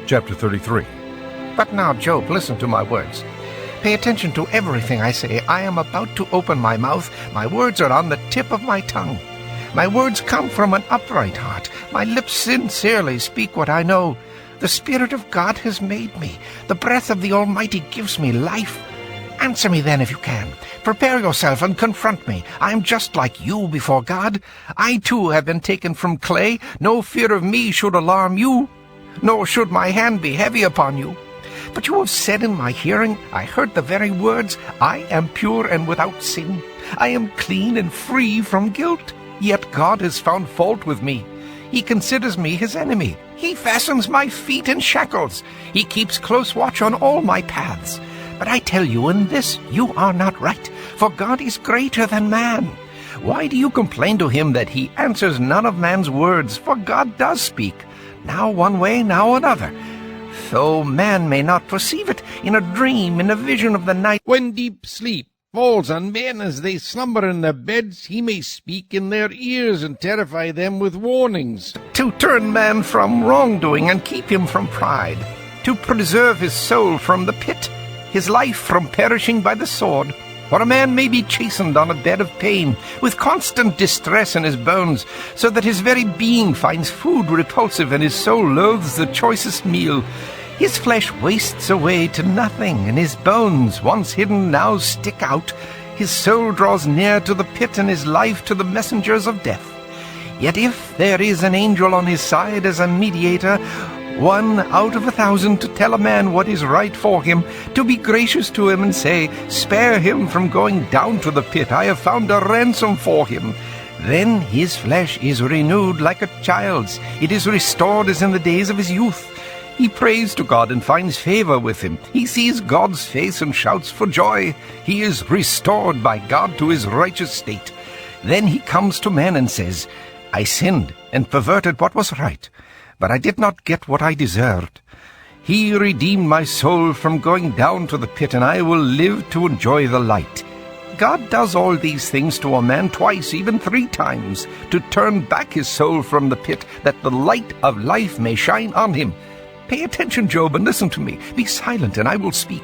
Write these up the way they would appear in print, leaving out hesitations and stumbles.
Chapter 33. But now, Job, listen to my words. Pay attention to everything I say. I am about to open my mouth. My words are on the tip of my tongue. My words come from an upright heart. My lips sincerely speak what I know. The Spirit of God has made me. The breath of the Almighty gives me life. Answer me then if you can. Prepare yourself and confront me. I am just like you before God. I too have been taken from clay. No fear of me should alarm you, nor should my hand be heavy upon you. But you have said in my hearing, I heard the very words, I am pure and without sin. I am clean and free from guilt. Yet God has found fault with me. He considers me his enemy. He fastens my feet in shackles. He keeps close watch on all my paths. But I tell you, in this you are not right, for God is greater than man. Why do you complain to him that he answers none of man's words? For God does speak, now one way, now another. Though man may not perceive it, in a dream, in a vision of the night, when deep sleep falls on men as they slumber in their beds, he may speak in their ears and terrify them with warnings. to turn man from wrongdoing and keep him from pride, to preserve his soul from the pit, his life from perishing by the sword. For a man may be chastened on a bed of pain, with constant distress in his bones, so that his very being finds food repulsive, and his soul loathes the choicest meal. His flesh wastes away to nothing, and his bones, once hidden, now stick out. His soul draws near to the pit, and his life to the messengers of death. Yet if there is an angel on his side as a mediator, 1 out of 1,000 to tell a man what is right for him, to be gracious to him and say, spare him from going down to the pit, I have found a ransom for him. Then his flesh is renewed like a child's, it is restored as in the days of his youth. He prays to God and finds favor with him. He sees God's face and shouts for joy. He is restored by God to his righteous state. Then he comes to men and says, I sinned and perverted what was right, but I did not get what I deserved. He redeemed my soul from going down to the pit, and I will live to enjoy the light. God does all these things to a man twice, even 3 times, to turn back his soul from the pit, that the light of life may shine on him. Pay attention, Job, and listen to me. Be silent, and I will speak.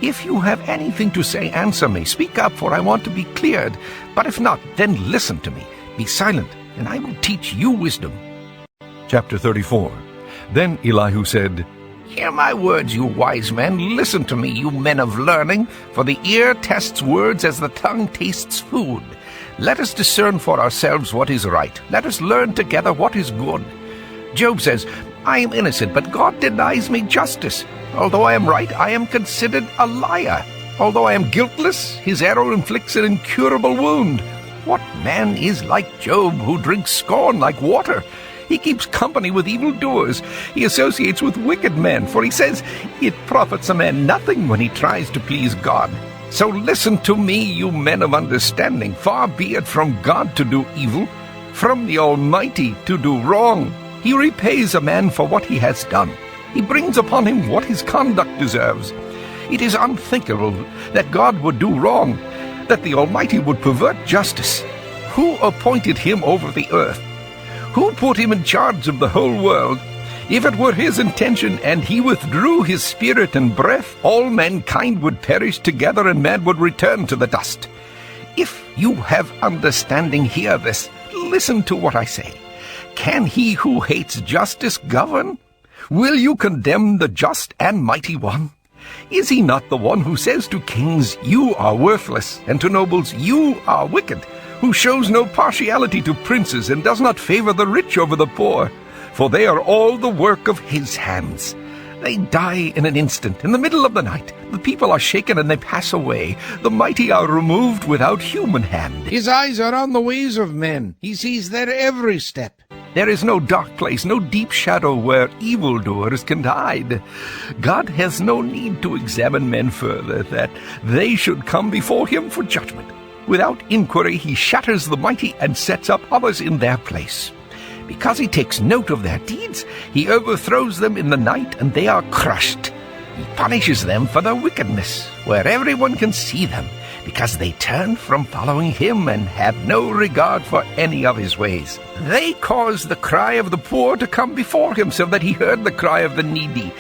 If you have anything to say, answer me. Speak up, for I want to be cleared. But if not, then listen to me. Be silent, and I will teach you wisdom. Chapter 34. Then Elihu said, Hear my words, you wise men. Listen to me, you men of learning, for the ear tests words as the tongue tastes food. Let us discern for ourselves what is right. Let us learn together what is good. Job says, I am innocent, but God denies me justice. Although I am right, I am considered a liar. Although I am guiltless, his arrow inflicts an incurable wound. What man is like Job, who drinks scorn like water? He keeps company with evildoers. He associates with wicked men, for he says, it profits a man nothing when he tries to please God. So listen to me, you men of understanding. Far be it from God to do evil, from the Almighty to do wrong. He repays a man for what he has done. He brings upon him what his conduct deserves. It is unthinkable that God would do wrong, that the Almighty would pervert justice. Who appointed him over the earth? Who put him in charge of the whole world? If it were his intention, and he withdrew his spirit and breath, all mankind would perish together, and man would return to the dust. If you have understanding, hear this. Listen to what I say. Can he who hates justice govern? Will you condemn the just and mighty one? Is he not the one who says to kings, you are worthless, and to nobles, you are wicked, who shows no partiality to princes and does not favor the rich over the poor? For they are all the work of his hands. They die in an instant, in the middle of the night. The people are shaken and they pass away. The mighty are removed without human hand. His eyes are on the ways of men. He sees their every step. There is no dark place, no deep shadow where evildoers can hide. God has no need to examine men further, that they should come before him for judgment. Without inquiry he shatters the mighty and sets up others in their place. Because he takes note of their deeds, he overthrows them in the night, and they are crushed. He punishes them for their wickedness, where everyone can see them. because they turn from following him and have no regard for any of his ways. They caused the cry of the poor to come before him, so that he heard the cry of the needy.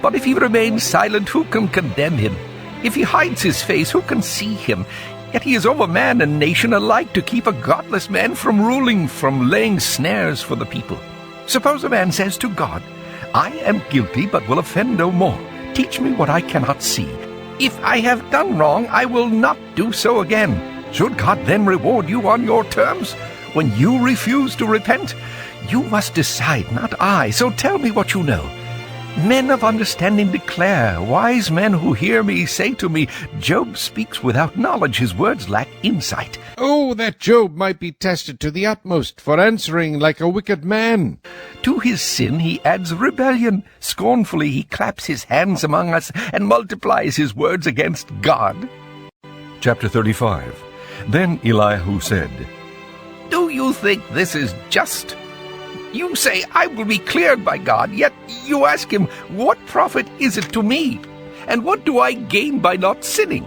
But if he remains silent, who can condemn him? If he hides his face, who can see him? Yet he is over man and nation alike to keep a godless man from ruling, from laying snares for the people. Suppose a man says to God, I am guilty, but will offend no more. Teach me what I cannot see. If I have done wrong, I will not do so again. Should God then reward you on your terms? When you refuse to repent, you must decide, not I. So tell me what you know. Men of understanding declare, wise men who hear me say to me, Job speaks without knowledge, his words lack insight. Oh, that Job might be tested to the utmost for answering like a wicked man. To his sin he adds rebellion. Scornfully he claps his hands among us and multiplies his words against God. Chapter 35. Then Elihu said, Do you think this is just? You say, I will be cleared by God, yet you ask him, what profit is it to me? And what do I gain by not sinning?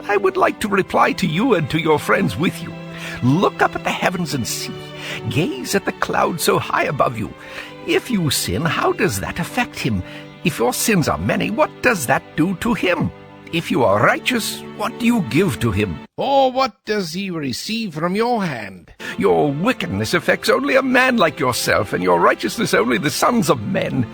I would like to reply to you and to your friends with you. Look up at the heavens and see. Gaze at the clouds so high above you. If you sin, how does that affect him? If your sins are many, what does that do to him? If you are righteous, what do you give to him? Or what does he receive from your hand? Your wickedness affects only a man like yourself, and your righteousness only the sons of men.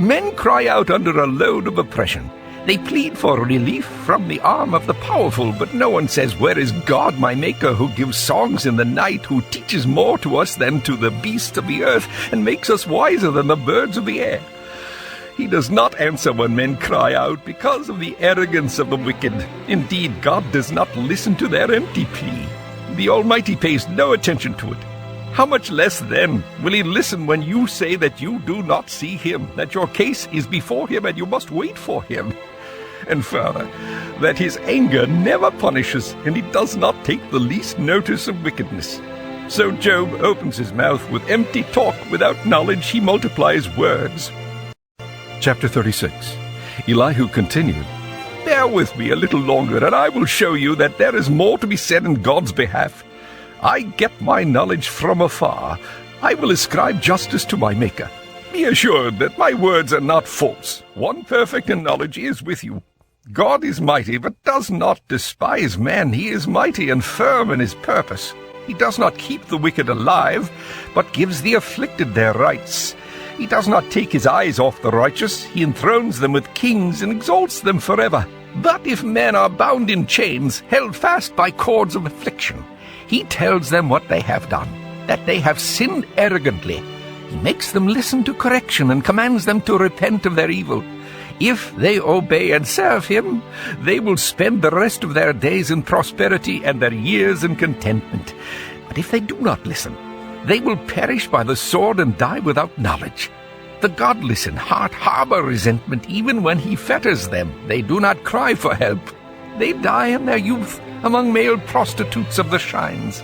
Men cry out under a load of oppression. They plead for relief from the arm of the powerful, but no one says, Where is God, my Maker, who gives songs in the night, who teaches more to us than to the beasts of the earth, and makes us wiser than the birds of the air? He does not answer when men cry out because of the arrogance of the wicked. Indeed, God does not listen to their empty plea. The Almighty pays no attention to it. How much less, then, will he listen when you say that you do not see him, that your case is before him and you must wait for him? And further, that his anger never punishes, and he does not take the least notice of wickedness. So Job opens his mouth with empty talk. Without knowledge he multiplies words. Chapter 36. Elihu continued, Bear with me a little longer, and I will show you that there is more to be said in God's behalf. I get my knowledge from afar. I will ascribe justice to my Maker. Be assured that my words are not false. One perfect in knowledge is with you. God is mighty, but does not despise man. He is mighty and firm in his purpose. He does not keep the wicked alive, but gives the afflicted their rights. He does not take his eyes off the righteous. He enthrones them with kings and exalts them forever. But if men are bound in chains, held fast by cords of affliction, he tells them what they have done, that they have sinned arrogantly. He makes them listen to correction and commands them to repent of their evil. If they obey and serve him, they will spend the rest of their days in prosperity and their years in contentment. But if they do not listen, they will perish by the sword and die without knowledge. The godless in heart harbor resentment even when he fetters them. They do not cry for help. They die in their youth among male prostitutes of the shrines.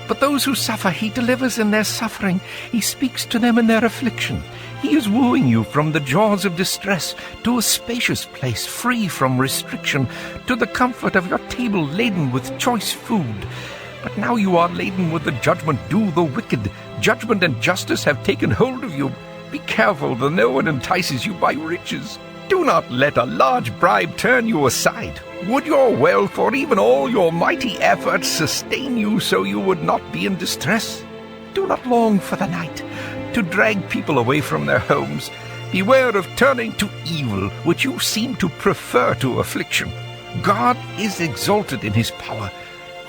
But those who suffer he delivers in their suffering. He speaks to them in their affliction. He is wooing you from the jaws of distress to a spacious place free from restriction, to the comfort of your table laden with choice food. But now you are laden with the judgment due the wicked. Judgment and justice have taken hold of you. Be careful that no one entices you by riches. Do not let a large bribe turn you aside. Would your wealth or even all your mighty efforts sustain you so you would not be in distress? Do not long for the night, to drag people away from their homes. Beware of turning to evil, which you seem to prefer to affliction. God is exalted in his power.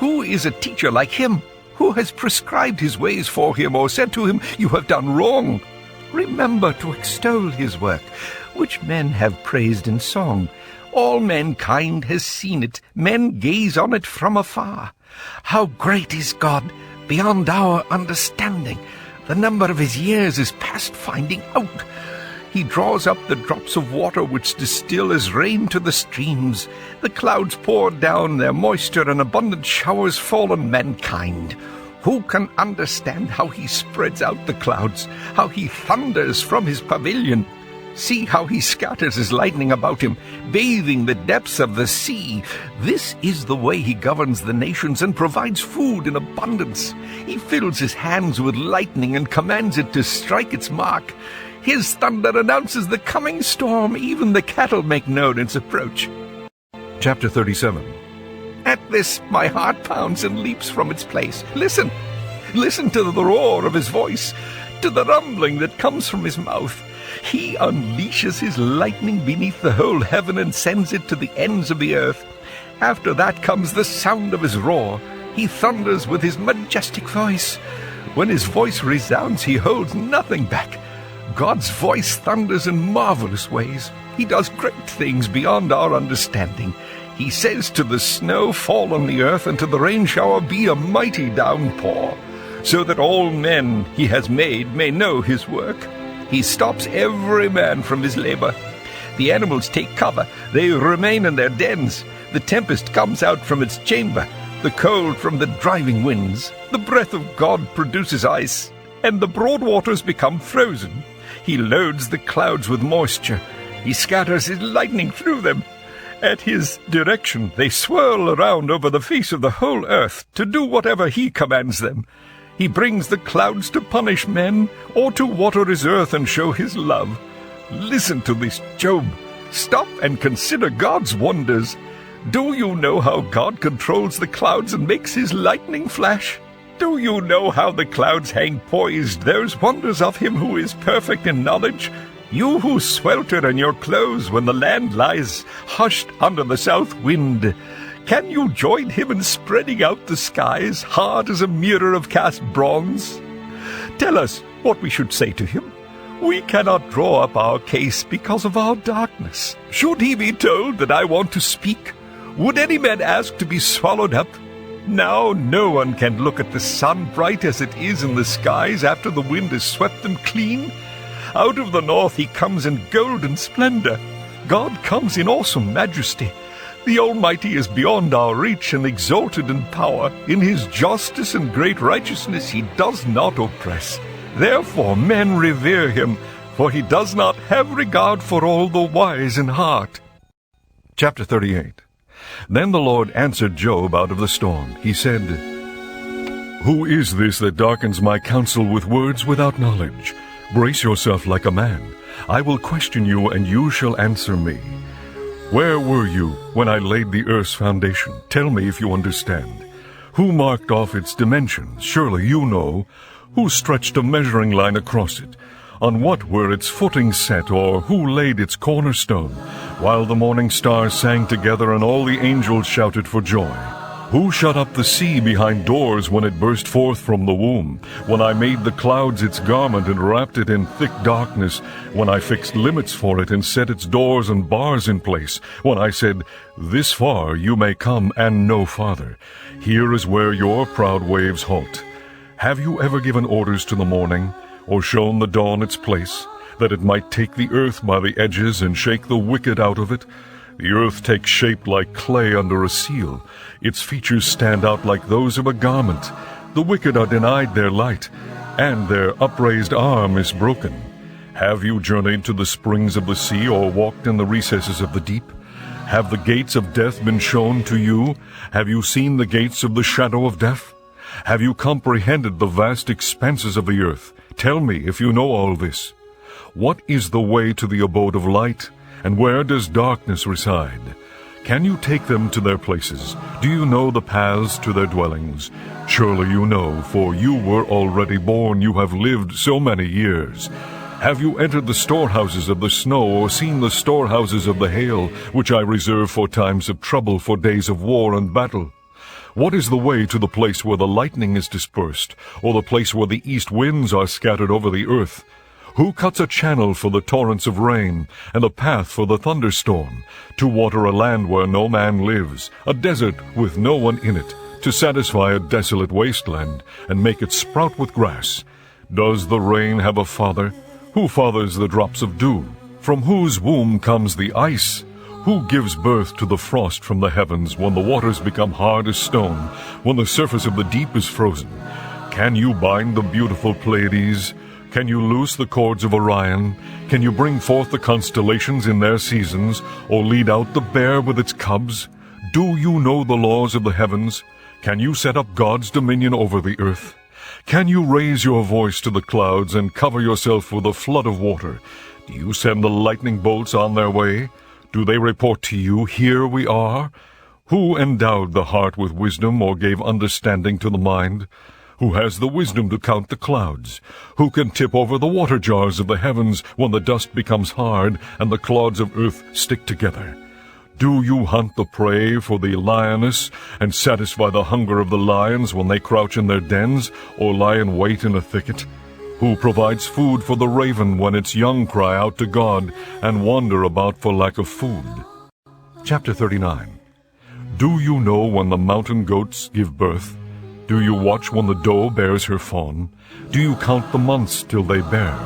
Who is a teacher like him? Who has prescribed his ways for him, or said to him, You have done wrong? Remember to extol his work, which men have praised in song. All mankind has seen it. Men gaze on it from afar. How great is God, beyond our understanding. The number of his years is past finding out. He draws up the drops of water which distill as rain to the streams. The clouds pour down their moisture, and abundant showers fall on mankind. Who can understand how he spreads out the clouds, how he thunders from his pavilion? See how he scatters his lightning about him, bathing the depths of the sea. This is the way he governs the nations and provides food in abundance. He fills his hands with lightning and commands it to strike its mark. His thunder announces the coming storm. Even the cattle make known its approach. Chapter 37. At this my heart pounds and leaps from its place. Listen! Listen to the roar of his voice, to the rumbling that comes from his mouth. He unleashes his lightning beneath the whole heaven and sends it to the ends of the earth. After that comes the sound of his roar. He thunders with his majestic voice. When his voice resounds, he holds nothing back. God's voice thunders in marvelous ways. He does great things beyond our understanding. He says to the snow, fall on the earth, and to the rain shower, be a mighty downpour, so that all men he has made may know his work. He stops every man from his labor. The animals take cover. They remain in their dens. The tempest comes out from its chamber, the cold from the driving winds. The breath of God produces ice, and the broad waters become frozen. He loads the clouds with moisture. He scatters his lightning through them. At his direction they swirl around over the face of the whole earth to do whatever he commands them. He brings the clouds to punish men, or to water his earth and show his love. Listen to this, Job. Stop and consider God's wonders. Do you know how God controls the clouds and makes his lightning flash? Do you know how the clouds hang poised, those wonders of him who is perfect in knowledge? You who swelter in your clothes when the land lies hushed under the south wind. Can you join him in spreading out the skies, hard as a mirror of cast bronze? Tell us what we should say to him. We cannot draw up our case because of our darkness. Should he be told that I want to speak? Would any man ask to be swallowed up? Now no one can look at the sun bright as it is in the skies after the wind has swept them clean. Out of the north he comes in golden splendor. God comes in awesome majesty. The Almighty is beyond our reach and exalted in power. In his justice and great righteousness he does not oppress. Therefore men revere him, for he does not have regard for all the wise in heart. Chapter 38. Then the Lord answered Job out of the storm. He said, Who is this that darkens my counsel with words without knowledge? Brace yourself like a man. I will question you, and you shall answer me. Where were you when I laid the earth's foundation? Tell me if you understand. Who marked off its dimensions? Surely you know. Who stretched a measuring line across it? On what were its footings set, or who laid its cornerstone? While the morning stars sang together and all the angels shouted for joy. Who shut up the sea behind doors when it burst forth from the womb? When I made the clouds its garment and wrapped it in thick darkness? When I fixed limits for it and set its doors and bars in place? When I said, This far you may come and no farther. Here is where your proud waves halt. Have you ever given orders to the morning, or shown the dawn its place, that it might take the earth by the edges and shake the wicked out of it? The earth takes shape like clay under a seal. Its features stand out like those of a garment. The wicked are denied their light, and their upraised arm is broken. Have you journeyed to the springs of the sea, or walked in the recesses of the deep? Have the gates of death been shown to you? Have you seen the gates of the shadow of death? Have you comprehended the vast expanses of the earth? Tell me if you know all this. What is the way to the abode of light? And where does darkness reside? Can you take them to their places? Do you know the paths to their dwellings? Surely you know, for you were already born, you have lived so many years. Have you entered the storehouses of the snow, or seen the storehouses of the hail, which I reserve for times of trouble, for days of war and battle? What is the way to the place where the lightning is dispersed, or the place where the east winds are scattered over the earth? Who cuts a channel for the torrents of rain, and a path for the thunderstorm, to water a land where no man lives, a desert with no one in it, to satisfy a desolate wasteland, and make it sprout with grass? Does the rain have a father? Who fathers the drops of dew? From whose womb comes the ice? Who gives birth to the frost from the heavens, when the waters become hard as stone, when the surface of the deep is frozen? Can you bind the beautiful Pleiades? Can you loose the cords of Orion? Can you bring forth the constellations in their seasons, or lead out the bear with its cubs? Do you know the laws of the heavens? Can you set up God's dominion over the earth? Can you raise your voice to the clouds and cover yourself with a flood of water? Do you send the lightning bolts on their way? Do they report to you, "Here we are"? Who endowed the heart with wisdom, or gave understanding to the mind? Who has the wisdom to count the clouds? Who can tip over the water jars of the heavens when the dust becomes hard and the clods of earth stick together? Do you hunt the prey for the lioness and satisfy the hunger of the lions when they crouch in their dens or lie in wait in a thicket? Who provides food for the raven when its young cry out to God and wander about for lack of food? Chapter 39. Do you know when the mountain goats give birth? Do you watch when the doe bears her fawn? Do you count the months till they bear?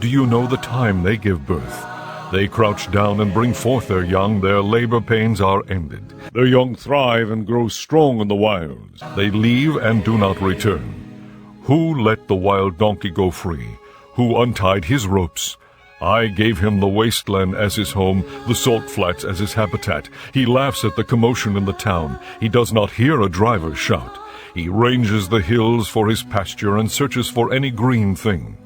Do you know the time they give birth? They crouch down and bring forth their young. Their labor pains are ended. Their young thrive and grow strong in the wilds. They leave and do not return. Who let the wild donkey go free? Who untied his ropes? I gave him the wasteland as his home, the salt flats as his habitat. He laughs at the commotion in the town. He does not hear a driver shout. He ranges the hills for his pasture and searches for any green thing.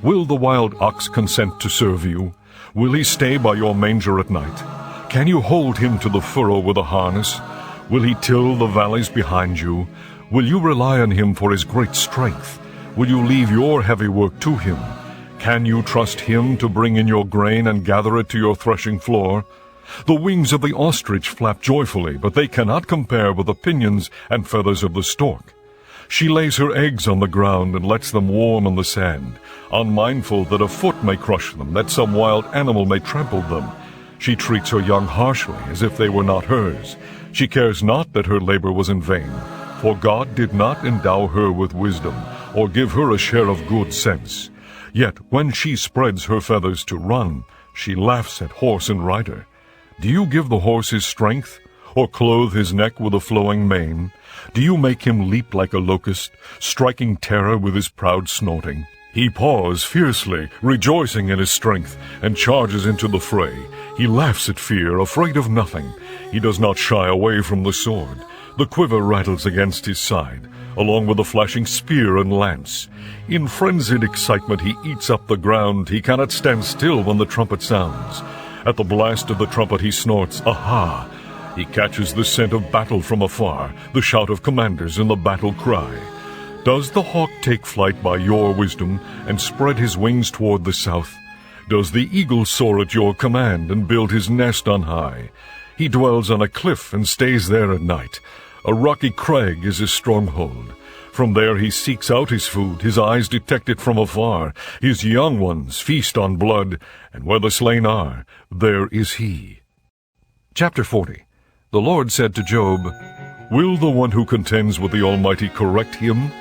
Will the wild ox consent to serve you? Will he stay by your manger at night? Can you hold him to the furrow with a harness? Will he till the valleys behind you? Will you rely on him for his great strength? Will you leave your heavy work to him? Can you trust him to bring in your grain and gather it to your threshing floor? The wings of the ostrich flap joyfully, but they cannot compare with the pinions and feathers of the stork. She lays her eggs on the ground and lets them warm on the sand, unmindful that a foot may crush them, that some wild animal may trample them. She treats her young harshly, as if they were not hers. She cares not that her labor was in vain, for God did not endow her with wisdom, or give her a share of good sense. Yet when she spreads her feathers to run, she laughs at horse and rider. Do you give the horse his strength, or clothe his neck with a flowing mane? Do you make him leap like a locust, striking terror with his proud snorting? He paws fiercely, rejoicing in his strength, and charges into the fray. He laughs at fear, afraid of nothing. He does not shy away from the sword. The quiver rattles against his side, along with the flashing spear and lance. In frenzied excitement he eats up the ground. He cannot stand still when the trumpet sounds. At the blast of the trumpet he snorts, "Aha!" He catches the scent of battle from afar, the shout of commanders and the battle cry. Does the hawk take flight by your wisdom and spread his wings toward the south? Does the eagle soar at your command and build his nest on high? He dwells on a cliff and stays there at night. A rocky crag is his stronghold. From there he seeks out his food. His eyes detect it from afar. His young ones feast on blood, and where the slain are, there is he. Chapter 40. The Lord said to Job, Will the one who contends with the Almighty correct him?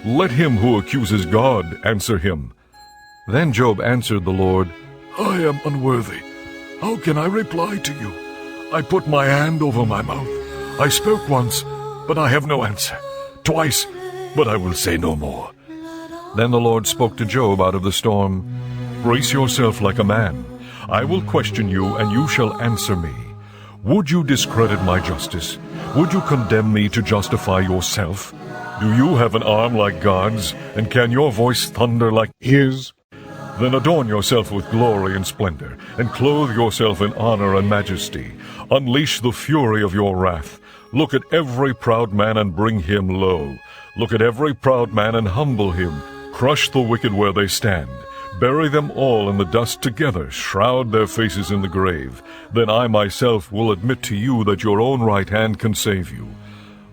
Let him who accuses God answer him. Then Job answered the Lord, I am unworthy. How can I reply to you? I put my hand over my mouth. I spoke once, but I have no answer. Twice, but I will say no more. Then the Lord spoke to Job out of the storm, Brace yourself like a man. I will question you, and you shall answer me. Would you discredit my justice? Would you condemn me to justify yourself? Do you have an arm like God's, and can your voice thunder like his? Then adorn yourself with glory and splendor, and clothe yourself in honor and majesty. Unleash the fury of your wrath. Look at every proud man and bring him low. Look at every proud man and humble him. Crush the wicked where they stand. Bury them all in the dust together. Shroud their faces in the grave. Then I myself will admit to you that your own right hand can save you.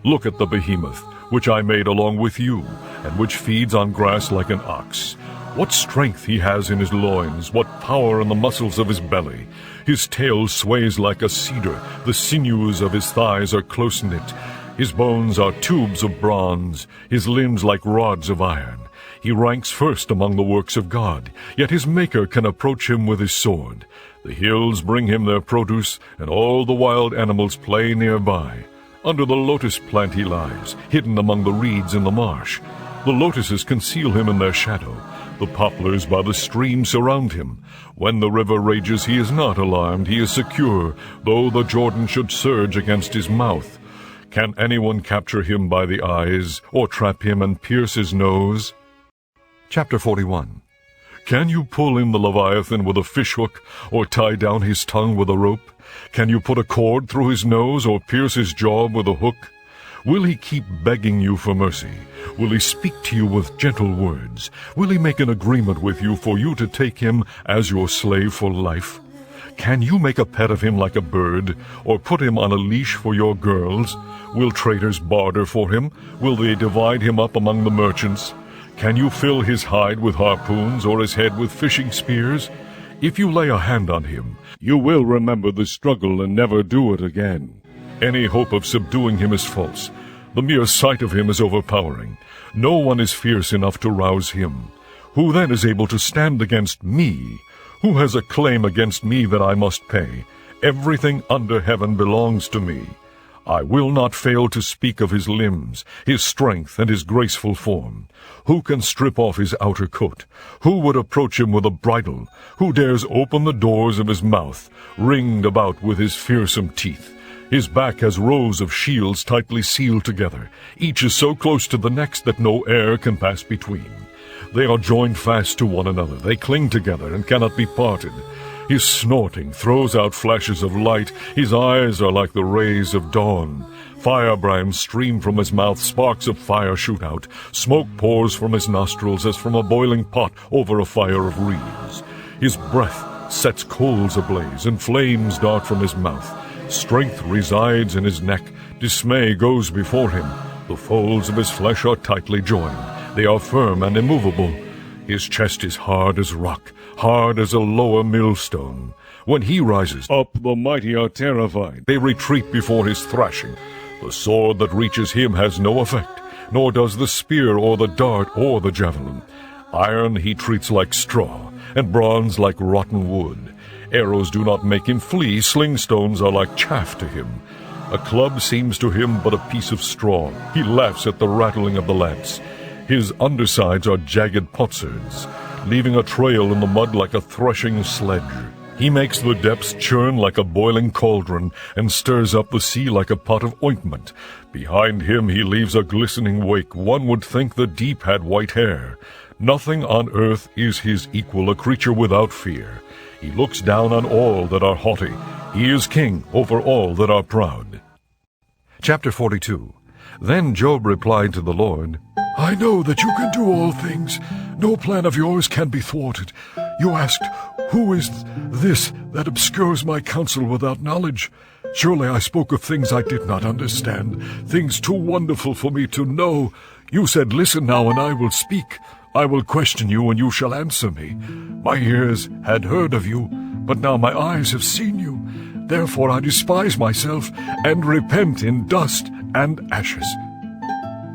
Look at the behemoth, which I made along with you, and which feeds on grass like an ox. What strength he has in his loins, what power in the muscles of his belly. His tail sways like a cedar, the sinews of his thighs are close-knit. His bones are tubes of bronze, his limbs like rods of iron. He ranks first among the works of God, yet his Maker can approach him with his sword. The hills bring him their produce, and all the wild animals play nearby. Under the lotus plant he lies, hidden among the reeds in the marsh. The lotuses conceal him in their shadow. The The poplars by the stream surround him. When the river rages, he is not alarmed. He is secure, though the Jordan should surge against his mouth. Can anyone capture him by the eyes, or trap him and pierce his nose? Chapter 41. Can you pull in the Leviathan with a fishhook, or tie down his tongue with a rope? Can you put a cord through his nose, or pierce his jaw with a hook? Will he keep begging you for mercy? Will he speak to you with gentle words? Will he make an agreement with you for you to take him as your slave for life? Can you make a pet of him like a bird, or put him on a leash for your girls? Will traders barter for him? Will they divide him up among the merchants? Can you fill his hide with harpoons, or his head with fishing spears? If you lay a hand on him, you will remember the struggle and never do it again. Any hope of subduing him is false. The mere sight of him is overpowering. No one is fierce enough to rouse him. Who then is able to stand against me? Who has a claim against me that I must pay? Everything under heaven belongs to me. I will not fail to speak of his limbs, his strength, and his graceful form. Who can strip off his outer coat? Who would approach him with a bridle? Who dares open the doors of his mouth, ringed about with his fearsome teeth? His back has rows of shields tightly sealed together. Each is so close to the next that no air can pass between. They are joined fast to one another. They cling together and cannot be parted. His snorting throws out flashes of light. His eyes are like the rays of dawn. Firebrands stream from his mouth. Sparks of fire shoot out. Smoke pours from his nostrils as from a boiling pot over a fire of reeds. His breath sets coals ablaze, and flames dart from his mouth. Strength resides in his neck. Dismay goes before him. The folds of his flesh are tightly joined. They are firm and immovable. His chest is hard as rock, hard as a lower millstone. When he rises up, the mighty are terrified. They retreat before his thrashing. The sword that reaches him has no effect, nor does the spear or the dart or the javelin. Iron he treats like straw, and bronze like rotten wood. Arrows do not make him flee. Slingstones are like chaff to him. A club seems to him but a piece of straw. He laughs at the rattling of the lance. His undersides are jagged potsherds, leaving a trail in the mud like a threshing sledge. He makes the depths churn like a boiling cauldron, and stirs up the sea like a pot of ointment. Behind him he leaves a glistening wake. One would think the deep had white hair. Nothing on earth is his equal, a creature without fear. He looks down on all that are haughty. He is king over all that are proud. Chapter 42. Then Job replied to the Lord, I know that you can do all things. No plan of yours can be thwarted. You asked, who is this that obscures my counsel without knowledge? Surely I spoke of things I did not understand, things too wonderful for me to know. You said, listen now, and I will speak. I will question you, and you shall answer me. My ears had heard of you, but now my eyes have seen you. Therefore I despise myself, and repent in dust and ashes.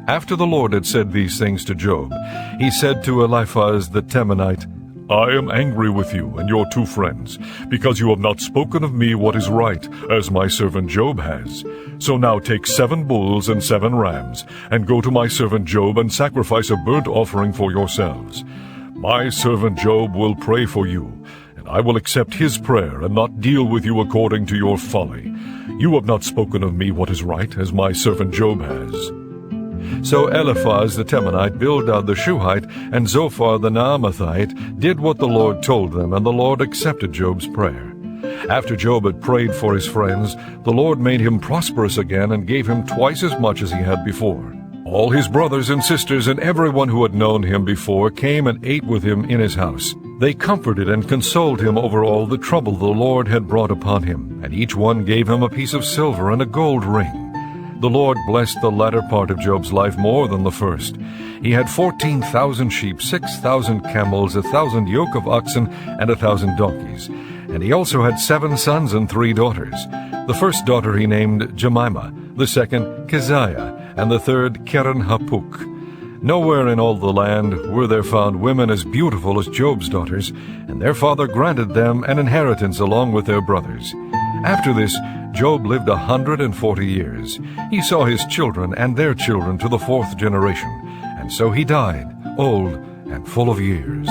After the Lord had said these things to Job, he said to Eliphaz the Temanite, I am angry with you and your two friends, because you have not spoken of me what is right, as my servant Job has. So now take 7 bulls and 7 rams, and go to my servant Job and sacrifice a burnt offering for yourselves. My servant Job will pray for you, and I will accept his prayer and not deal with you according to your folly. You have not spoken of me what is right, as my servant Job has. So Eliphaz the Temanite, Bildad the Shuhite, and Zophar the Naamathite did what the Lord told them, and the Lord accepted Job's prayer. After Job had prayed for his friends, the Lord made him prosperous again and gave him twice as much as he had before. All his brothers and sisters and everyone who had known him before came and ate with him in his house. They comforted and consoled him over all the trouble the Lord had brought upon him, and each one gave him a piece of silver and a gold ring. The Lord blessed the latter part of Job's life more than the first. He had 14,000 sheep, 6,000 camels, 1,000 yoke of oxen, and 1,000 donkeys. And he also had 7 sons and 3 daughters. The first daughter he named Jemimah, the second Keziah, and the third Keren-Hapuk. Nowhere in all the land were there found women as beautiful as Job's daughters, and their father granted them an inheritance along with their brothers. After this, Job lived 140 years. He saw his children and their children to the 4th generation, and so he died, old and full of years.